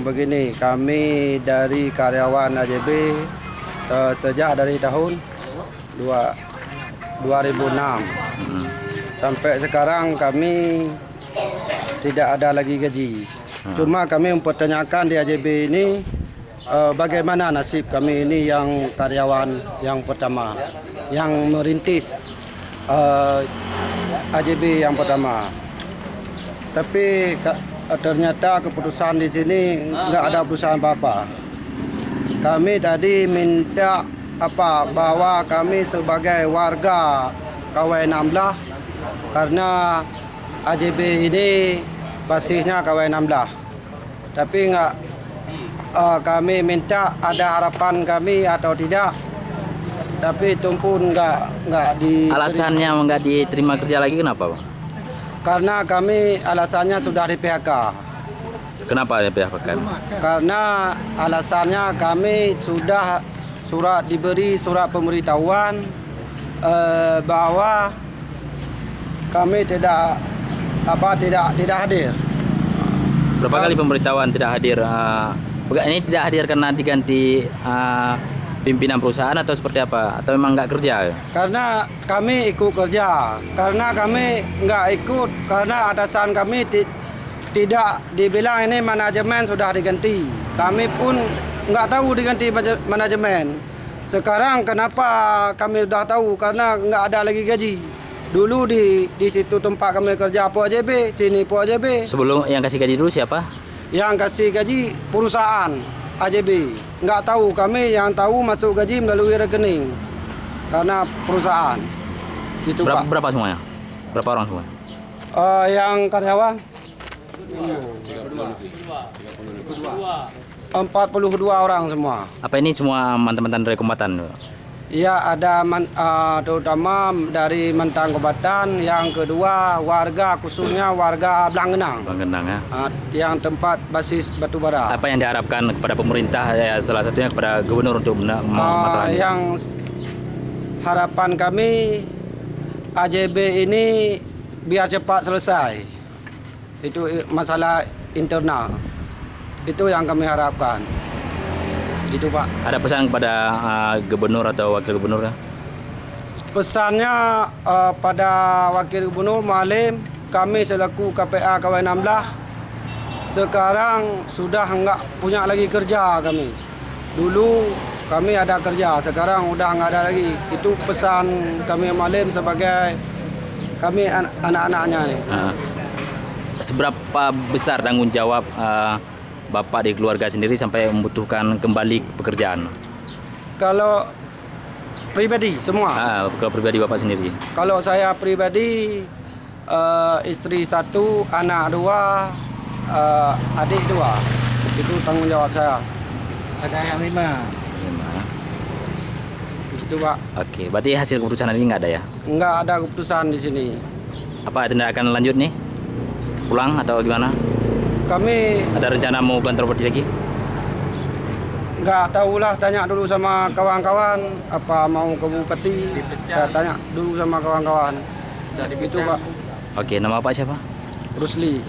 begini, kami dari karyawan AJB sejak dari tahun 2006 sampai sekarang kami tidak ada lagi gaji. Cuma kami mempertanyakan di AJB ini bagaimana nasib kami ini yang karyawan yang pertama, yang merintis AJB yang pertama. Tapi ternyata keputusan di sini nggak ada keputusan apa-apa. Kami tadi minta bahwa kami sebagai warga KW 16 karena AJB ini basisnya KW 16. Tapi nggak kami minta ada harapan kami atau tidak. Tapi itu pun nggak di. Alasannya nggak diterima kerja lagi kenapa, Bang? Karena kami alasannya sudah di PHK. Kenapa ya PHK? Karena alasannya kami sudah diberi surat pemberitahuan bahwa kami tidak hadir. Berapa kali pemberitahuan tidak hadir? Ini tidak hadir karena diganti pimpinan perusahaan atau seperti apa? Atau memang nggak kerja? Karena kami ikut kerja. Karena kami nggak ikut karena atasan kami tidak dibilang ini manajemen sudah diganti. Kami pun nggak tahu diganti manajemen. Sekarang kenapa kami sudah tahu? Karena nggak ada lagi gaji. Dulu di situ tempat kami kerja Po AJB, sini Po AJB. Sebelum yang kasih gaji dulu siapa? Yang kasih gaji perusahaan AJB. Nggak tahu, kami yang tahu masuk gaji melalui rekening karena perusahaan. Gitu, Pak. Berapa semuanya? Berapa orang semua? Yang karyawan 42 orang semua. Apa ini semua mantan-mantan dari kombatan? Ya, ada terutama dari mantan kombatan. Yang kedua warga, khususnya warga Blanggenang. Blanggenang ya. Yang tempat basis batubara. Apa yang diharapkan kepada pemerintah, ya, salah satunya kepada gubernur untuk masalah ini? Yang harapan kami AJB ini biar cepat selesai. Itu masalah internal. Itu yang kami harapkan. Gitu, Pak. Ada pesan kepada gubernur atau wakil gubernur? Pesannya pada wakil gubernur Malim, kami selaku KPA KW 16 sekarang sudah enggak punya lagi kerja kami. Dulu kami ada kerja, sekarang udah enggak ada lagi. Itu pesan kami Malim sebagai kami anak-anaknya nih. Seberapa besar tanggung jawab Bapak di keluarga sendiri sampai membutuhkan kembali pekerjaan? Kalau pribadi semua? Kalau pribadi Bapak sendiri? Kalau saya pribadi, istri 1, anak 2, adik 2. Itu tanggung jawab saya. Ada yang 5. Gitu, Pak. Oke, berarti hasil keputusan ini nggak ada ya? Nggak ada keputusan di sini. Apa tindakan lanjut nih? Pulang atau gimana? Kami ada rencana mau kantor bupati lagi? Nggak tahulah, tanya dulu sama kawan-kawan apa mau ke bupati. Saya tanya dulu sama kawan-kawan. Dari itu, Pak. Oke, nama Pak siapa? Rusli.